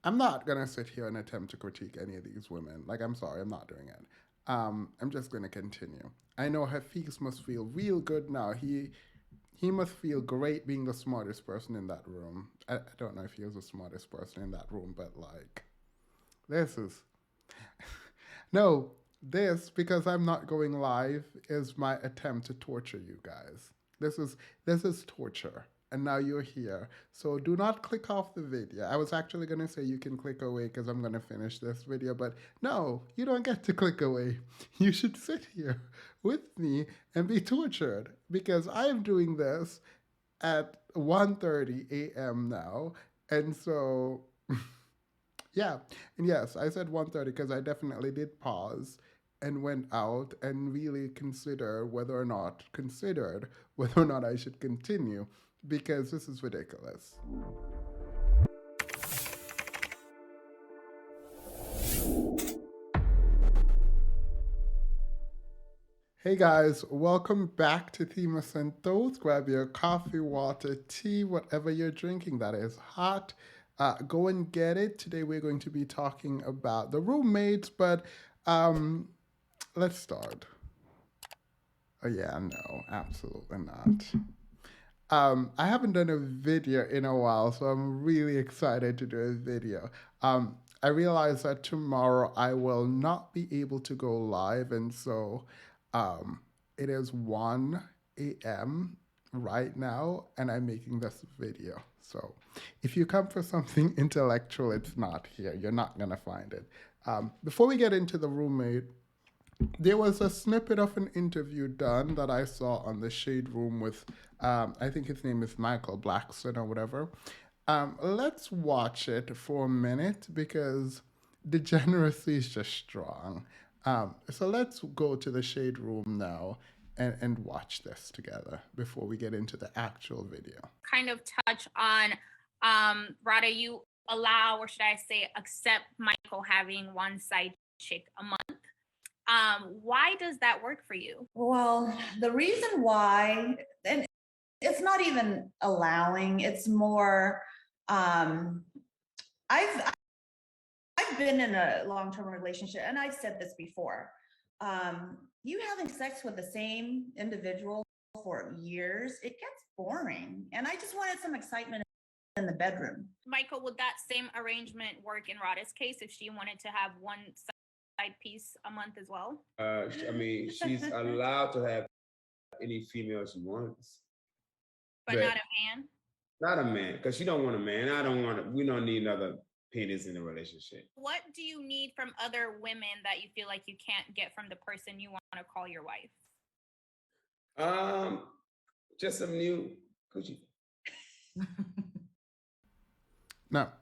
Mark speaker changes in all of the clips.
Speaker 1: I'm not gonna sit here and attempt to critique any of these women. Like, I'm sorry, I'm not doing it. I'm just gonna continue. I know Hafeez must feel real good now. He must feel great being the smartest person in that room. I don't know if he was the smartest person in that room, but like, this is no, this, because I'm not going live, is my attempt to torture you guys. This is this is torture. And now you're here. So do not click off the video. I was actually going to say you can click away because I'm going to finish this video, but no, you don't get to click away. You should sit here with me and be tortured because I'm doing this at 1:30 a.m. now. And so yeah, and yes, I said 1:30 because I definitely did pause and went out and really considered whether or not I should continue because this is ridiculous. Hey guys, welcome back to TBMOTH. Grab your coffee, water, tea, whatever you're drinking that is hot. Go and get it. Today we're going to be talking about the roommates, but um, let's start. Oh yeah, no, absolutely not. I haven't done a video in a while, so I'm really excited to do a video. I realize that tomorrow I will not be able to go live, and so um, it is 1 a.m. right now, and I'm making this video. So if you come for something intellectual, it's not here. You're not going to find it. Before we get into the roommate, there was a snippet of an interview done that I saw on the Shade Room with, I think his name is Michael Blackson or whatever. Let's watch it for a minute because degeneracy is just strong. So let's go to the Shade Room now and watch this together before we get into the actual video.
Speaker 2: Kind of touch on Rada, you allow, or should I say accept, Michael having one side chick a month. Why does that work for you?
Speaker 3: Well, the reason why, and it's not even allowing, it's more I've been in a long-term relationship, and I've said this before. You having sex with the same individual for years, it gets boring. And I just wanted some excitement in the bedroom.
Speaker 2: Michael, would that same arrangement work in Rada's case if she wanted to have one side piece a month as well?
Speaker 4: I mean, she's allowed to have any female she wants,
Speaker 2: but not a man?
Speaker 4: Not a man, because she don't want a man. I don't want. We don't need another penis in a relationship.
Speaker 2: What do you need from other women that you feel like you can't get from the person you want to call your wife?
Speaker 4: Just some new coochie.
Speaker 1: Now,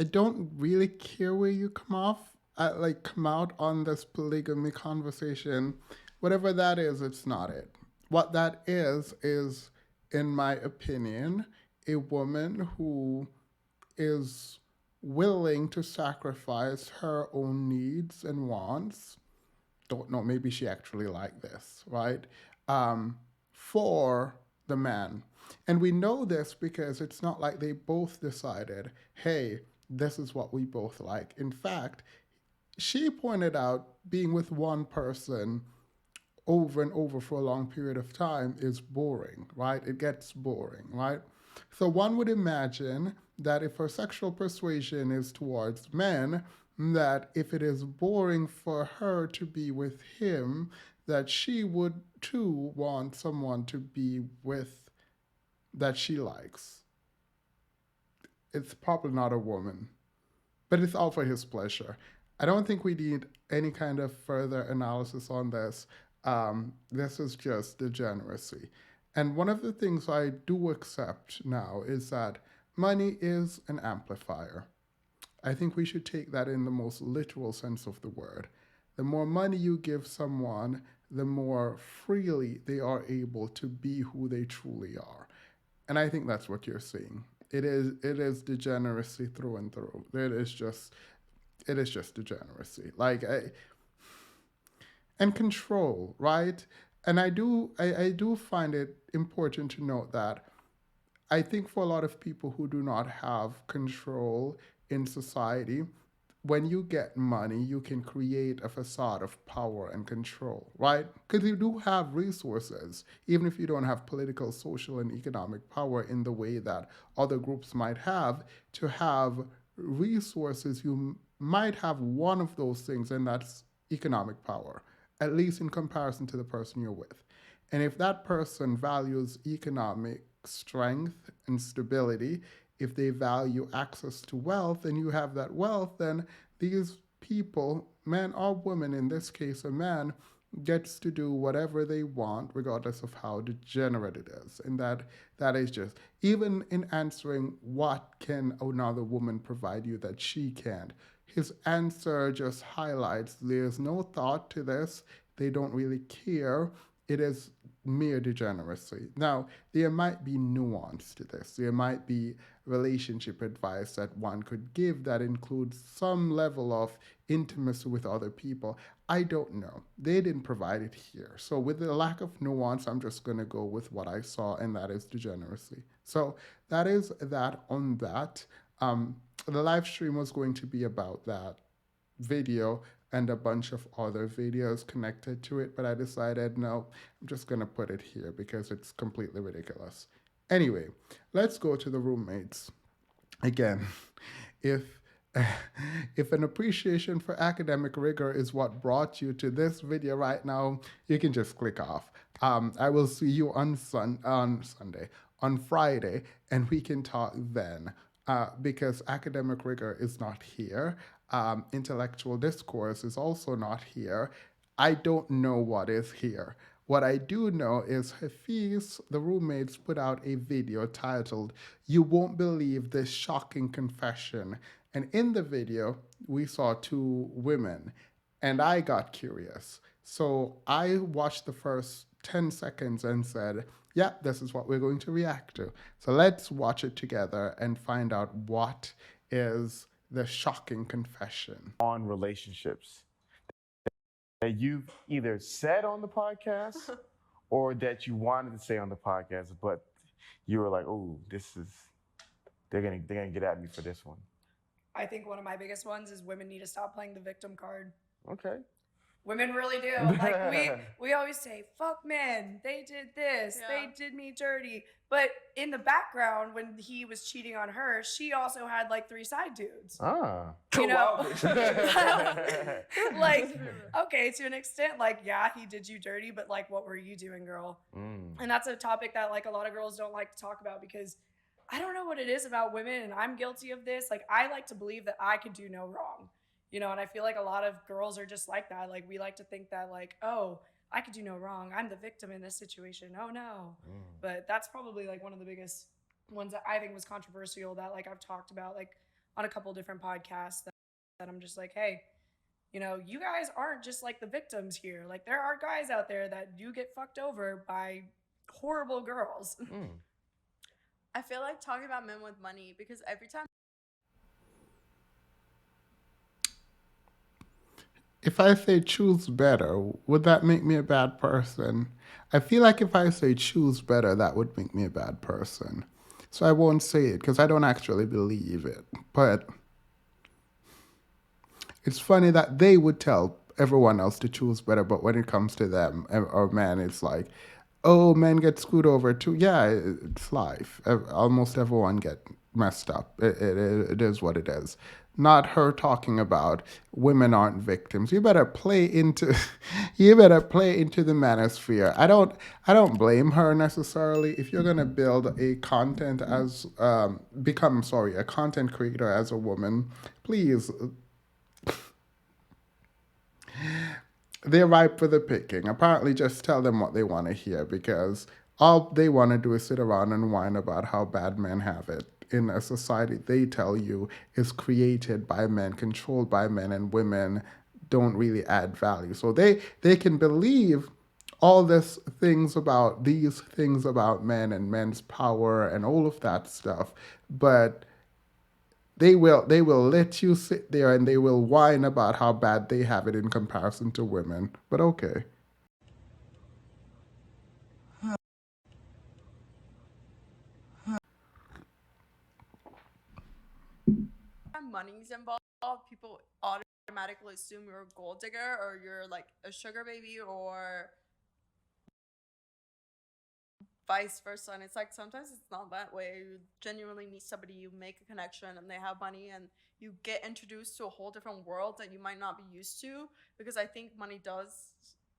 Speaker 1: I don't really care where you come off. Come out on this polygamy conversation. Whatever that is, it's not it. What that is, in my opinion, a woman who is willing to sacrifice her own needs and wants. Don't know, maybe she actually liked this, right? For the man. And we know this because it's not like they both decided, hey, this is what we both like. In fact, she pointed out being with one person over and over for a long period of time is boring, right? It gets boring, right? So one would imagine that if her sexual persuasion is towards men, that if it is boring for her to be with him, that she would too want someone to be with that she likes. It's probably not a woman, but it's all for his pleasure. I don't think we need any kind of further analysis on this. This is just degeneracy. And one of the things I do accept now is that money is an amplifier. I think we should take that in the most literal sense of the word. The more money you give someone, the more freely they are able to be who they truly are. And I think that's what you're seeing. It is degeneracy through and through. It is just degeneracy. And control, right? And I do find it important to note that I think for a lot of people who do not have control in society, when you get money, you can create a facade of power and control, right? Because you do have resources, even if you don't have political, social, and economic power in the way that other groups might have. To have resources, you might have one of those things, and that's economic power, at least in comparison to the person you're with. And if that person values economic strength and stability, if they value access to wealth and you have that wealth, then these people, men or women, in this case a man, gets to do whatever they want regardless of how degenerate it is. And that is just, even in answering what can another woman provide you that she can't, his answer just highlights there's no thought to this. They don't really care. It is mere degeneracy. Now, there might be nuance to this. There might be relationship advice that one could give that includes some level of intimacy with other people. I don't know. They didn't provide it here. So, with the lack of nuance, I'm just going to go with what I saw, and that is degeneracy. So, that is that on that. The live stream was going to be about that video and a bunch of other videos connected to it, but I decided no, I'm just gonna put it here because it's completely ridiculous. Anyway, let's go to the roommates. Again, if if an appreciation for academic rigor is what brought you to this video right now, you can just click off. I will see you on Sunday, on Friday, and we can talk then. Because academic rigor is not here. Intellectual discourse is also not here. I don't know what is here. What I do know is Hafeez, the roommates, put out a video titled, "You Won't Believe This Shocking Confession." And in the video, we saw two women, and I got curious. So I watched the first 10 seconds and said, yeah, this is what we're going to react to. So let's watch it together and find out what is the shocking confession.
Speaker 5: On relationships that you've either said on the podcast or that you wanted to say on the podcast, but you were like, oh, they're gonna get at me for this one.
Speaker 6: I think one of my biggest ones is women need to stop playing the victim card.
Speaker 5: Okay.
Speaker 6: Women really do. Like we always say, fuck men, they did this, they did me dirty. But in the background, when he was cheating on her, she also had like 3 side dudes.
Speaker 5: Ah.
Speaker 6: You know? Like, okay, to an extent, like, yeah, he did you dirty, but like, what were you doing, girl? And that's a topic that like a lot of girls don't like to talk about because I don't know what it is about women, and I'm guilty of this. Like, I like to believe that I could do no wrong. You know, and I feel like a lot of girls are just like that. Like, we like to think that, like, oh, I could do no wrong. I'm the victim in this situation. Oh, no. But that's probably, like, one of the biggest ones that I think was controversial that, like, I've talked about, like, on a couple different podcasts that I'm just like, hey, you know, you guys aren't just, like, the victims here. Like, there are guys out there that do get fucked over by horrible girls.
Speaker 7: I feel like talking about men with money because every time
Speaker 1: If I say choose better, would that make me a bad person? I feel like if I say choose better, that would make me a bad person. So I won't say it because I don't actually believe it. But it's funny that they would tell everyone else to choose better, but when it comes to them or men, it's like, oh, men get screwed over too. Yeah, it's life. Almost everyone get messed up. It is what it is. Not her talking about women aren't victims. You better play into the manosphere. I don't blame her necessarily. If you're gonna build a content as a content creator as a woman, please, they're ripe for the picking. Apparently just tell them what they want to hear because all they want to do is sit around and whine about how bad men have it in a society they tell you is created by men, controlled by men, and women don't really add value. So they can believe all these things about men and men's power and all of that stuff, but they will let you sit there and they will whine about how bad they have it in comparison to women. But okay.
Speaker 7: money's involved, people automatically assume you're a gold digger or you're like a sugar baby or vice versa. And it's like sometimes it's not that way. You genuinely meet somebody, you make a connection, and they have money, and you get introduced to a whole different world that you might not be used to. Because I think money does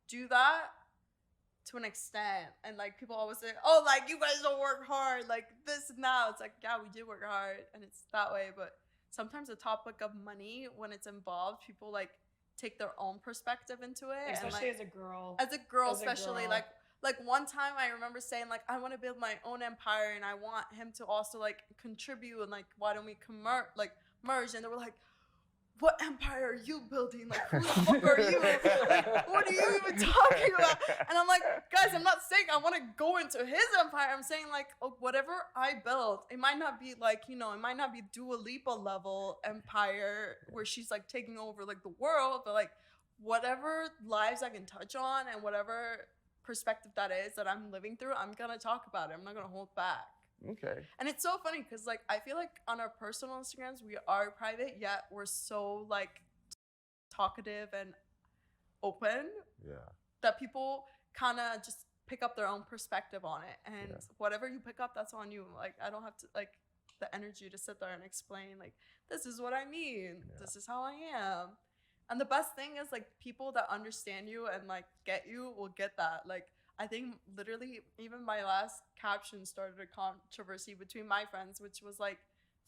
Speaker 7: do that to an extent. And like people always say, oh, like you guys don't work hard, like this and that. It's like, yeah, we do work hard, and it's that way. But sometimes the topic of money, when it's involved, people like take their own perspective into it.
Speaker 6: Especially
Speaker 7: and, like,
Speaker 6: as a girl.
Speaker 7: as a girl,
Speaker 6: As a
Speaker 7: especially
Speaker 6: girl.
Speaker 7: like one time I remember saying like I want to build my own empire and I want him to also like contribute, and like why don't we merge? And they were like, what empire are you building? Like who the fuck are you? Like what are you even talking about? And I'm like, guys, I'm not saying I want to go into his empire. I'm saying like, oh, whatever I build, it might not be like, it might not be Dua Lipa level empire where she's like taking over like the world, but like whatever lives I can touch on and whatever perspective that is that I'm living through, I'm gonna talk about it. I'm not gonna hold back.
Speaker 5: Okay.
Speaker 7: And it's so funny because like I feel like on our personal Instagrams we are private, yet we're so like talkative and open.
Speaker 5: Yeah.
Speaker 7: That people kind of just pick up their own perspective on it, and whatever you pick up, that's on you. Like I don't have to like the energy to sit there and explain like this is what I mean. This is how I am. And the best thing is like people that understand you and like get you will get that. Like I think literally even my last caption started a controversy between my friends, which was like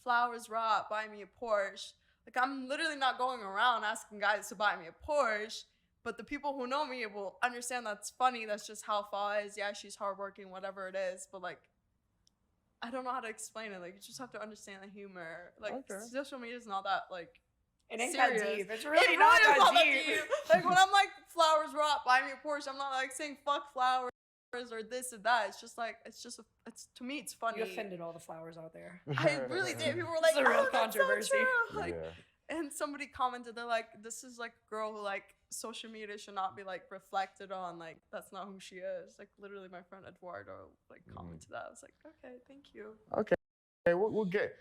Speaker 7: flowers rot, buy me a Porsche. Like I'm literally not going around asking guys to buy me a Porsche, but the people who know me will understand that's funny. That's just how Fa is. Yeah, she's hardworking, whatever it is. But like I don't know how to explain it. Like you just have to understand the humor. Like social media is not that like
Speaker 6: it ain't
Speaker 7: serious.
Speaker 6: that deep. It's really not that deep.
Speaker 7: Like when I'm like flowers rot, buy me a Porsche, I'm not like saying fuck flowers or this and that. It's just like it's to me it's funny.
Speaker 6: You offended all the flowers out there.
Speaker 7: I really did. People were like,
Speaker 6: it's a real
Speaker 7: oh,
Speaker 6: controversy.
Speaker 7: So like, and somebody commented, they're like, this is like a girl who like social media should not be like reflected on. Like that's not who she is. Like literally, my friend Eduardo like commented that. I was like, okay, thank you.
Speaker 5: Okay, we'll get.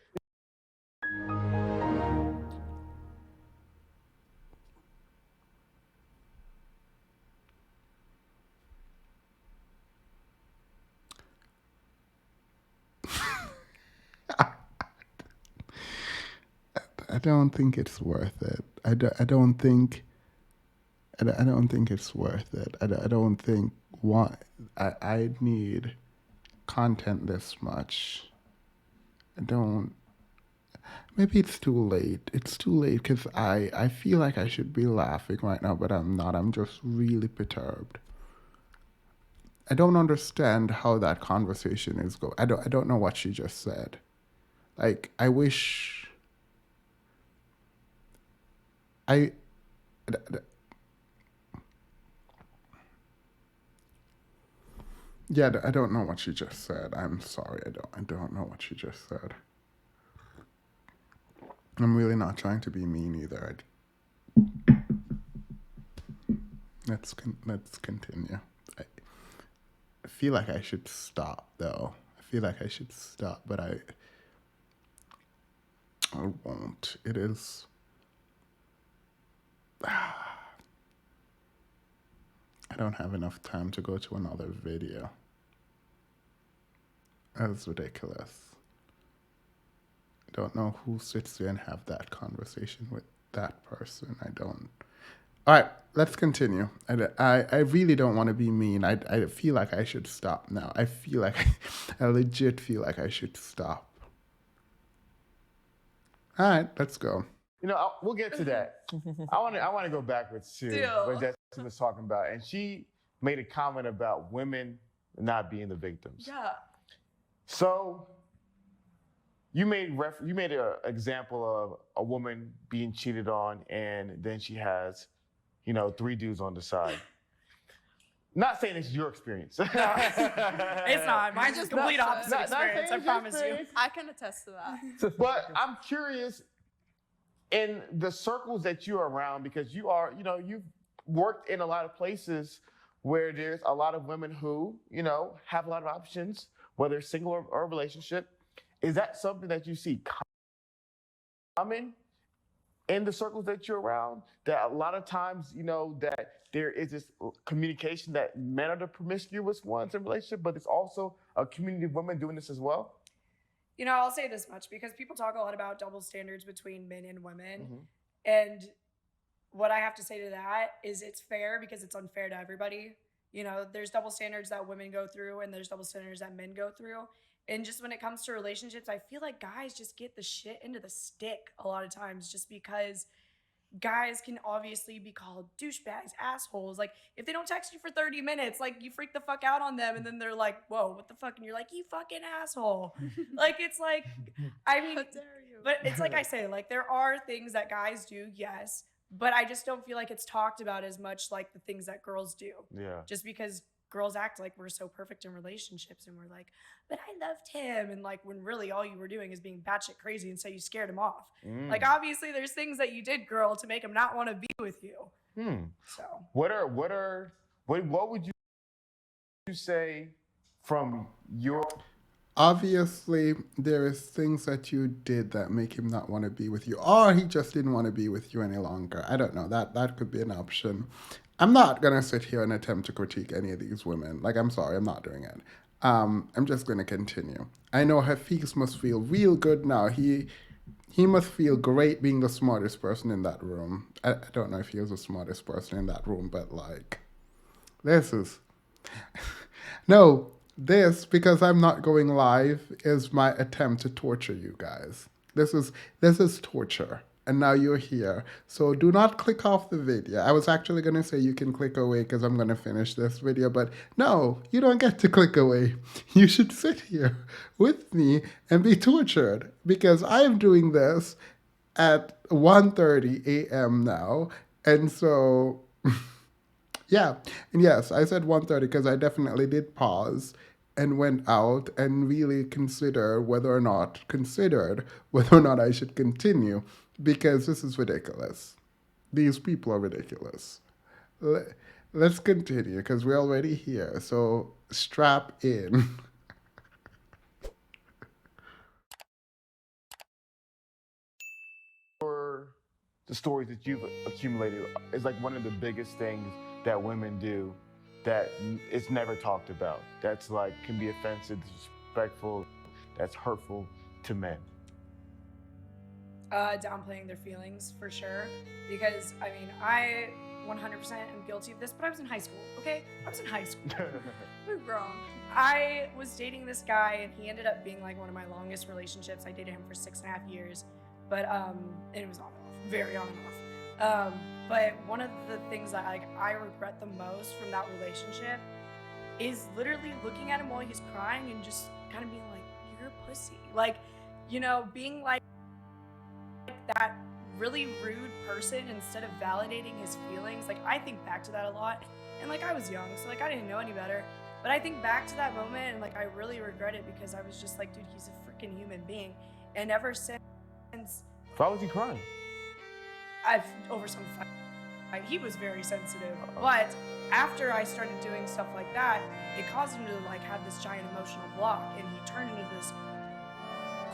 Speaker 1: I don't think it's worth it. I don't think it's worth it. I don't think I need content this much. I don't. Maybe it's too late. It's too late because I feel like I should be laughing right now, but I'm not. I'm just really perturbed. I don't understand how that conversation is going. I don't know what she just said. Like I wish. Yeah, I don't know what she just said. I'm sorry. I don't know what she just said. I'm really not trying to be mean either. Let's continue. I feel like I should stop though. I feel like I should stop, but I won't. It is. I don't have enough time to go to another video. That's ridiculous. I don't know who sits there and have that conversation with that person. I don't. All right, let's continue. I really don't want to be mean. I feel like I should stop now. I feel like I legit feel like I should stop. All right, let's go.
Speaker 5: We'll get to that. I want to go backwards too. What Jesse was talking about, and she made a comment about women not being the victims.
Speaker 7: Yeah.
Speaker 5: So you made an example of a woman being cheated on, and then she has, 3 dudes on the side. Not saying it's your experience.
Speaker 6: No, it's not. Mine's just complete opposite experience. I promise you.
Speaker 7: I can attest to that.
Speaker 5: But I'm curious, in the circles that you're around, because you are, you've worked in a lot of places where there's a lot of women who, have a lot of options, whether single or relationship. Is that something that you see common in the circles that you're around that a lot of times, that there is this communication that men are the promiscuous ones in relationship, but it's also a community of women doing this as well?
Speaker 6: I'll say this much because people talk a lot about double standards between men and women.
Speaker 5: Mm-hmm.
Speaker 6: And what I have to say to that is it's fair because it's unfair to everybody. There's double standards that women go through and there's double standards that men go through. And just when it comes to relationships, I feel like guys just get the shit into the stick a lot of times just because guys can obviously be called douchebags, assholes. Like, if they don't text you for 30 minutes, like, you freak the fuck out on them, and then they're like, whoa, what the fuck? And you're like, you fucking asshole. Like, it's like, I mean,
Speaker 7: How dare you?
Speaker 6: but it's like I say, like, there are things that guys do, yes, but I just don't feel like it's talked about as much like the things that girls do.
Speaker 5: Yeah.
Speaker 6: Just because girls act like we're so perfect in relationships and we're like, but I loved him. And like, when really all you were doing is being batshit crazy and so you scared him off. Like, obviously there's things that you did, girl, to make him not want to be with you. So
Speaker 5: what would you say from your...
Speaker 1: Obviously, there is things that you did that make him not want to be with you, or he just didn't want to be with you any longer. I don't know. That could be an option. I'm not gonna sit here and attempt to critique any of these women. Like, I'm sorry, I'm not doing it. I'm just gonna continue. I know Hafeez must feel real good now. He must feel great being the smartest person in that room. I don't know if he was the smartest person in that room, but like, this is no. This, because I'm not going live, is my attempt to torture you guys. This is torture. And now you're here. So do not click off the video. I was actually going to say you can click away because I'm going to finish this video. But no, you don't get to click away. You should sit here with me and be tortured. Because I am doing this at 1:30 a.m. now. And so, yeah. And yes, I said 1:30 because I definitely did pause and went out and really considered whether or not I should continue, because this is ridiculous. These people are ridiculous. Let's continue because we're already here. So strap in.
Speaker 5: The stories that you've accumulated is like one of the biggest things that women do that it's never talked about. That's like can be offensive, disrespectful, that's hurtful to men.
Speaker 6: Downplaying their feelings for sure, because I mean, I 100% am guilty of this, but I was in high school, okay? I was in high school.
Speaker 7: We're grown.
Speaker 6: I was dating this guy and he ended up being like one of my longest relationships. I dated him for 6.5 years, but and it was on and off, very on and off. But one of the things that I regret the most from that relationship is literally looking at him while he's crying and just kind of being like, you're a pussy. Like, being like that really rude person instead of validating his feelings. Like, I think back to that a lot. And like, I was young, so like, I didn't know any better. But I think back to that moment and like, I really regret it because I was just like, dude, he's a freaking human being. And ever since...
Speaker 5: Why was he crying?
Speaker 6: Over some fight. He was very sensitive, but after I started doing stuff like that, it caused him to like have this giant emotional block, and he turned into this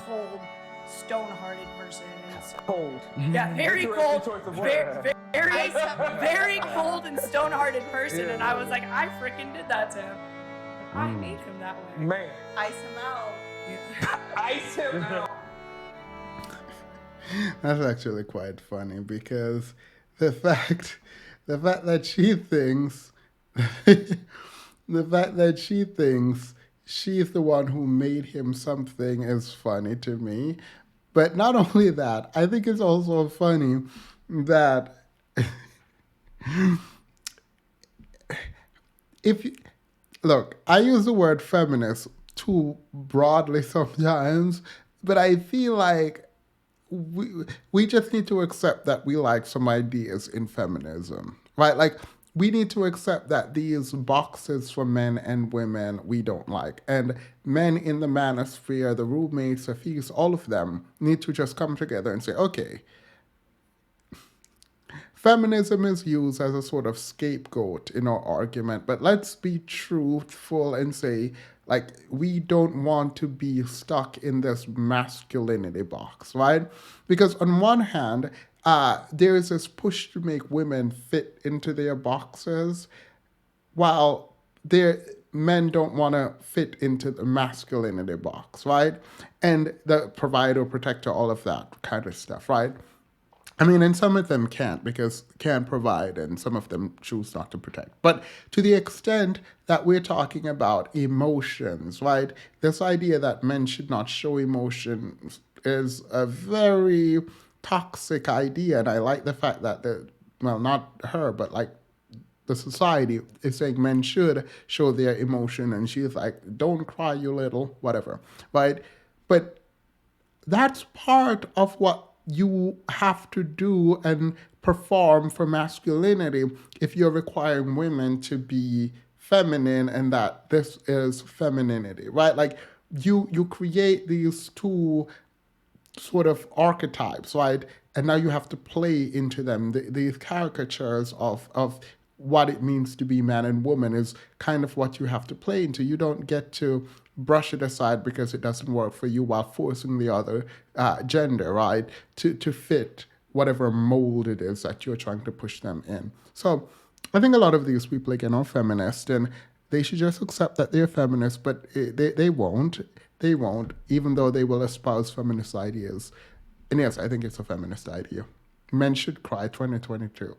Speaker 6: cold, stone-hearted person. And so,
Speaker 5: Cold.
Speaker 6: yeah, very cold, very cold and stone-hearted person.
Speaker 5: Yeah.
Speaker 6: And I was like, I freaking did that to him. I made him that way.
Speaker 5: Man.
Speaker 7: Ice him out.
Speaker 6: Yeah.
Speaker 5: Ice him out.
Speaker 1: That's actually quite funny because the fact that she thinks she's the one who made him something is funny to me. But not only that, I think it's also funny that look, I use the word feminist too broadly sometimes, but I feel like we just need to accept that we like some ideas in feminism, right? Like, we need to accept that these boxes for men and women we don't like. And men in the manosphere, the roommates, Hafeez, all of them need to just come together and say, okay, feminism is used as a sort of scapegoat in our argument, but let's be truthful and say, like, we don't want to be stuck in this masculinity box, right? Because on one hand, there is this push to make women fit into their boxes, while their men don't want to fit into the masculinity box, right? And the provider, protector, all of that kind of stuff, right? I mean, and some of them can't because can't provide, and some of them choose not to protect. But to the extent that we're talking about emotions, right? This idea that men should not show emotions is a very toxic idea, and I like the fact that well, not her, but like the society is saying men should show their emotion, and she's like, "Don't cry, you little whatever," right? But that's part of what you have to do and perform for masculinity if you're requiring women to be feminine and that this is femininity, right? Like you create these two sort of archetypes, right? And now you have to play into them. These caricatures of what it means to be man and woman is kind of what you have to play into. You don't get to brush it aside because it doesn't work for you while forcing the other gender, right, to fit whatever mold it is that you're trying to push them in. So I think a lot of these people, again, are feminist, and they should just accept that they're feminists, but they won't. They won't, even though they will espouse feminist ideas. And yes, I think it's a feminist idea. Men should cry 2022.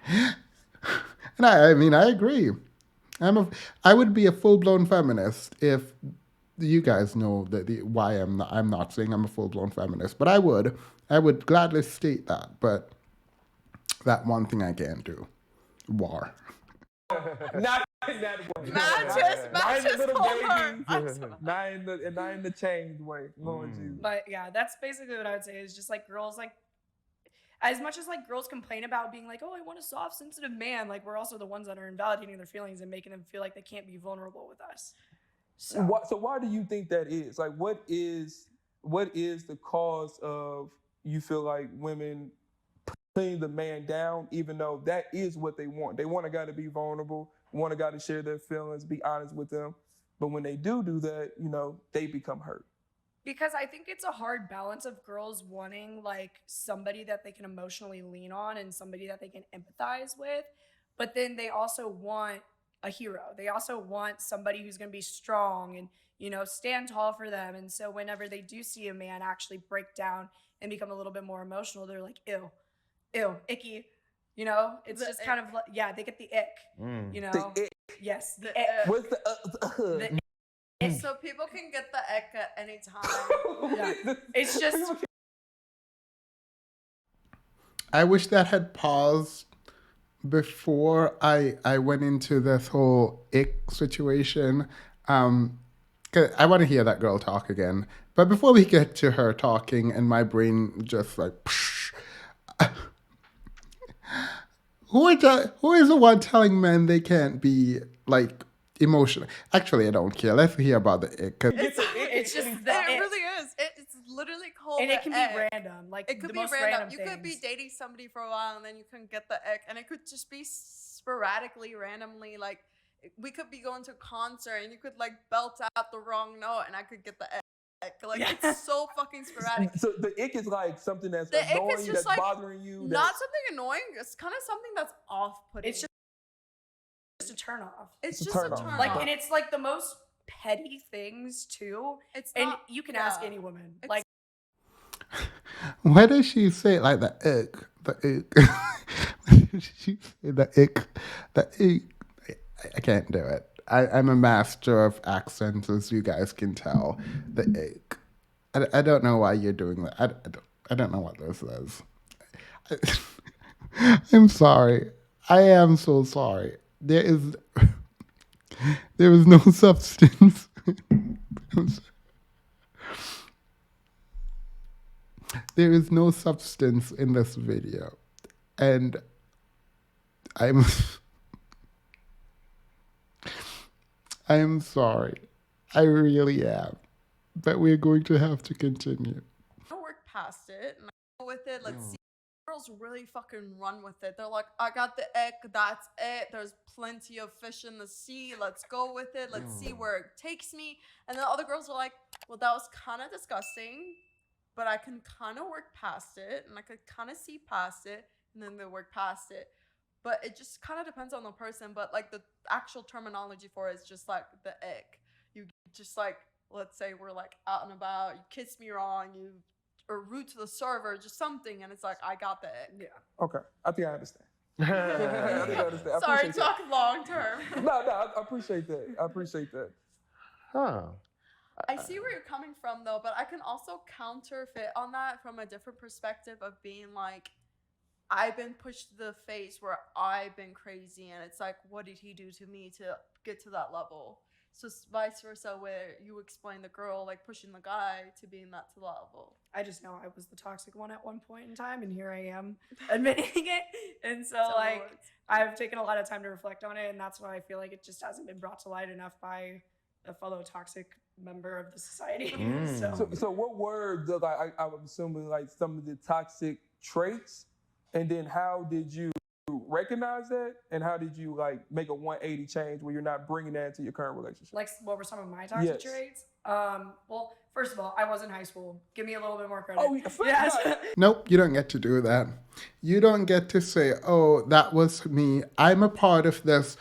Speaker 1: And I mean, I agree. I would be a full-blown feminist if you guys know why I'm not saying I'm a full-blown feminist, but I would gladly state that. But that one thing I can't do, war.
Speaker 8: Not in that way.
Speaker 7: Not just
Speaker 8: little
Speaker 7: Homer.
Speaker 8: babies. Not in the chained way. Lord Jesus.
Speaker 6: But yeah, that's basically what I would say is just like girls, like as much as like girls complain about being like, oh, I want a soft, sensitive man, like we're also the ones that are invalidating their feelings and making them feel like they can't be vulnerable with us. So
Speaker 8: why do you think that is? Like, what is the cause of you feel like women putting the man down, even though that is what they want? They want a guy to be vulnerable, want a guy to share their feelings, be honest with them. But when they do that, they become hurt.
Speaker 6: because I think it's a hard balance of girls wanting like somebody that they can emotionally lean on and somebody that they can empathize with, but then they also want a hero. They also want somebody who's going to be strong and, stand tall for them. And so whenever they do see a man actually break down and become a little bit more emotional, they're like, ew, icky. It's
Speaker 7: The
Speaker 6: just
Speaker 7: ick.
Speaker 6: kind of like, yeah, they get the ick,
Speaker 8: The ick.
Speaker 6: Yes, the
Speaker 7: The
Speaker 6: ick.
Speaker 7: ick.
Speaker 8: What's the
Speaker 6: The
Speaker 7: So people can get the ick at any time.
Speaker 6: Yeah. It's just
Speaker 1: I wish that had paused before I went into this whole ick situation. 'Cause I want to hear that girl talk again. But before we get to her talking and my brain just like, who is the one telling men they can't be like emotional? Actually, I don't care. Let's hear about the ick. 'Cause
Speaker 6: it's just
Speaker 7: It
Speaker 6: the ick.
Speaker 7: really is. It's literally called
Speaker 6: And it can
Speaker 7: the
Speaker 6: be
Speaker 7: ick.
Speaker 6: random. Like
Speaker 7: It could
Speaker 6: the
Speaker 7: be
Speaker 6: most
Speaker 7: random. You
Speaker 6: things.
Speaker 7: could be dating somebody for a while and then you can get the ick, and it could just be sporadically, randomly. Like we could be going to a concert and you could like belt out the wrong note, and I could get the ick. Like
Speaker 6: Yeah.
Speaker 7: it's so fucking sporadic.
Speaker 8: So the ick is like something that's
Speaker 7: The ick is
Speaker 8: annoying,
Speaker 7: just
Speaker 8: that's
Speaker 7: like
Speaker 8: bothering you.
Speaker 7: Not something annoying. It's kind of something that's off-putting.
Speaker 6: It's just a turn off.
Speaker 7: It's
Speaker 8: a
Speaker 7: just a
Speaker 8: turn off.
Speaker 7: turn
Speaker 6: Like,
Speaker 7: off.
Speaker 6: and it's like the most petty things too.
Speaker 7: It's
Speaker 6: And
Speaker 7: not,
Speaker 6: you can ask
Speaker 7: yeah.
Speaker 6: any woman.
Speaker 7: It's-
Speaker 6: Like,
Speaker 1: why does she say it like the ick? The ick. Why does she say the ick? The ick. I can't do it. I'm a master of accents, as you guys can tell. The ick. I don't know why you're doing that. I don't know what this is. I'm sorry. I am so sorry. There is no substance. There is no substance in this video. And I'm I'm sorry. I really am. But we're going to have to continue.
Speaker 7: I work past it and I go with it. Let's see. Girls really fucking run with it. They're like, I got the ick. That's it. There's plenty of fish in the sea. Let's go with it. Let's see where it takes me. And the other girls are like, well, that was kind of disgusting. but I can kind of work past it, and I could kind of see past it, and then they work past it. But it just kind of depends on the person. But like the actual terminology for it is just like the ick. You just like, let's say we're like out and about, you kiss me wrong, you are rude to the server, just something, and it's like I got the ick.
Speaker 6: Yeah.
Speaker 8: Okay, I think I understand. I think I understand. I
Speaker 7: Sorry,
Speaker 8: appreciate that.
Speaker 7: talk long term.
Speaker 8: No, I appreciate that. I appreciate that.
Speaker 5: Huh.
Speaker 7: I see where you're coming from though, but I can also counterfeit on that from a different perspective of being like, I've been pushed to the face where I've been crazy, and it's like, what did he do to me to get to that level? So it's vice versa, where you explain the girl like pushing the guy to being that to the level.
Speaker 6: I just know I was the toxic one at one point in time, and here I am admitting it. And so, like, I've taken a lot of time to reflect on it, and that's why I feel like it just hasn't been brought to light enough by a fellow toxic member of the society.
Speaker 8: So what were the, like, I'm assuming like some of the toxic traits, and then how did you recognize that, and how did you like make a 180 change where you're not bringing that into your current relationship?
Speaker 6: Like, what were some of my toxic traits? Well, first of all, I was in high school. Give me a little bit more credit.
Speaker 8: Oh, yes.
Speaker 1: Nope, you don't get to do that. You don't get to say, oh, that was me. I'm a part of this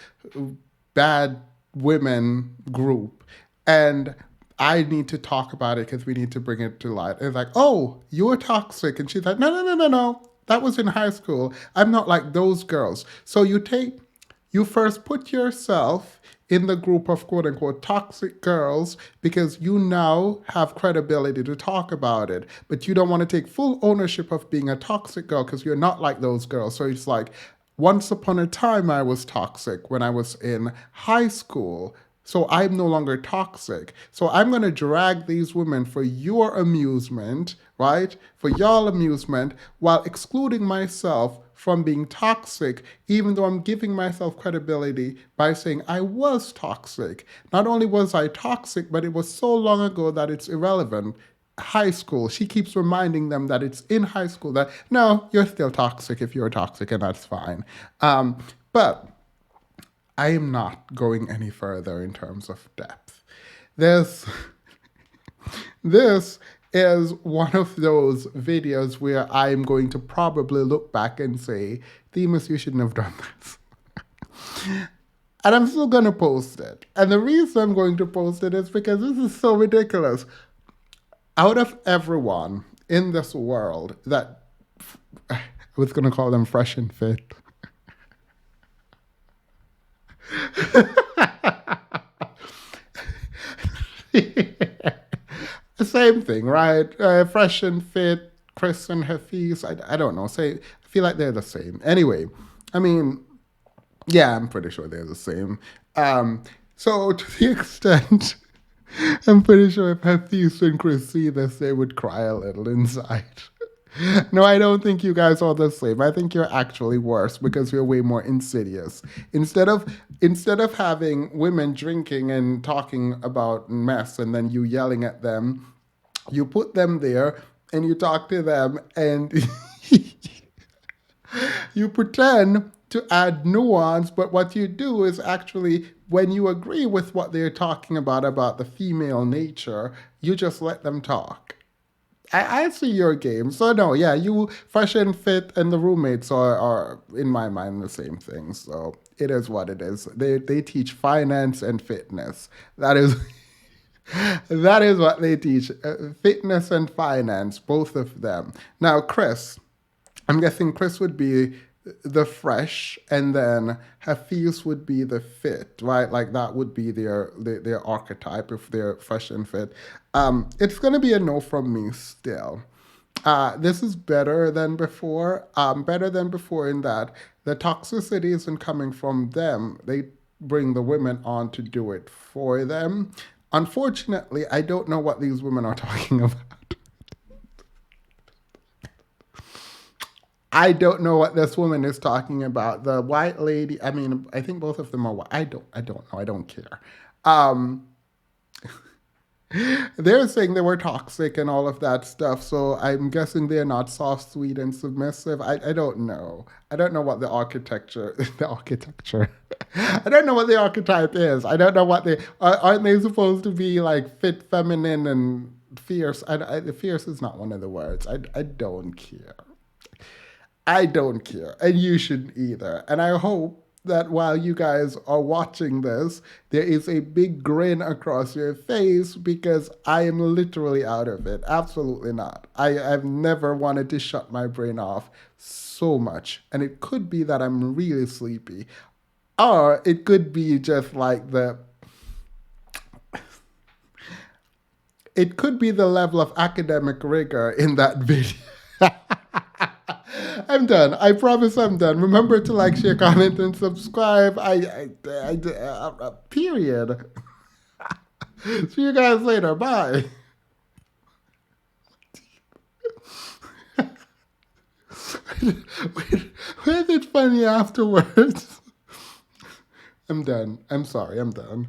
Speaker 1: bad women group, and I need to talk about it because we need to bring it to light. It's like, oh, you're toxic. And she's like, no. That was in high school. I'm not like those girls. So you first put yourself in the group of quote unquote toxic girls because you now have credibility to talk about it. But you don't want to take full ownership of being a toxic girl because you're not like those girls. So it's like, once upon a time I was toxic when I was in high school. So I'm no longer toxic. So I'm going to drag these women for your amusement, right? For y'all amusement, while excluding myself from being toxic, even though I'm giving myself credibility by saying I was toxic. Not only was I toxic, but it was so long ago that it's irrelevant. High school, she keeps reminding them that it's in high school that, no, you're still toxic if you're toxic, and that's fine. But I am not going any further in terms of depth. This is one of those videos where I'm going to probably look back and say, Themis, you shouldn't have done this. And I'm still going to post it. And the reason I'm going to post it is because this is so ridiculous. Out of everyone in this world that, I was going to call them fresh and fit. Same thing, right? Fresh and fit, Chris and Hafeez. I don't know. I feel like they're the same. Anyway, I mean, yeah, I'm pretty sure they're the same. So to the extent, I'm pretty sure if Hafeez and Chris see this, they would cry a little inside. No, I don't think you guys are the same. I think you're actually worse because you're way more insidious. Instead of having women drinking and talking about mess and then you yelling at them, you put them there and you talk to them and you pretend to add nuance, but what you do is actually, when you agree with what they're talking about the female nature, you just let them talk. I see your game. So no, yeah, you fresh and fit and the roommates are in my mind the same thing. So it is what it is. They teach finance and fitness. That is that is what they teach. Fitness and finance, both of them. Now, Chris, I'm guessing Chris would be the fresh, and then Hafeez would be the fit, right? Like that would be their archetype if they're fresh and fit. It's gonna be a no from me still. This is better than before. Better than before in that the toxicity isn't coming from them. They bring the women on to do it for them. Unfortunately, I don't know what these women are talking about. I don't know what this woman is talking about. The white lady, I mean, I think both of them are white. I don't know. I don't care. They're saying they were toxic and all of that stuff. So I'm guessing they're not soft, sweet, and submissive. I don't know. I don't know what the architecture. I don't know what the archetype is. I don't know what aren't they supposed to be like fit, feminine, and fierce. Fierce is not one of the words. I don't care. I don't care, and you shouldn't either. And I hope that while you guys are watching this, there is a big grin across your face because I am literally out of it. Absolutely not. I've never wanted to shut my brain off so much. And it could be that I'm really sleepy, or it could be just like it could be the level of academic rigor in that video. I'm done. I promise I'm done. Remember to like, share, comment, and subscribe. Period. See you guys later. Bye. Wait, it funny afterwards? I'm done. I'm sorry. I'm done.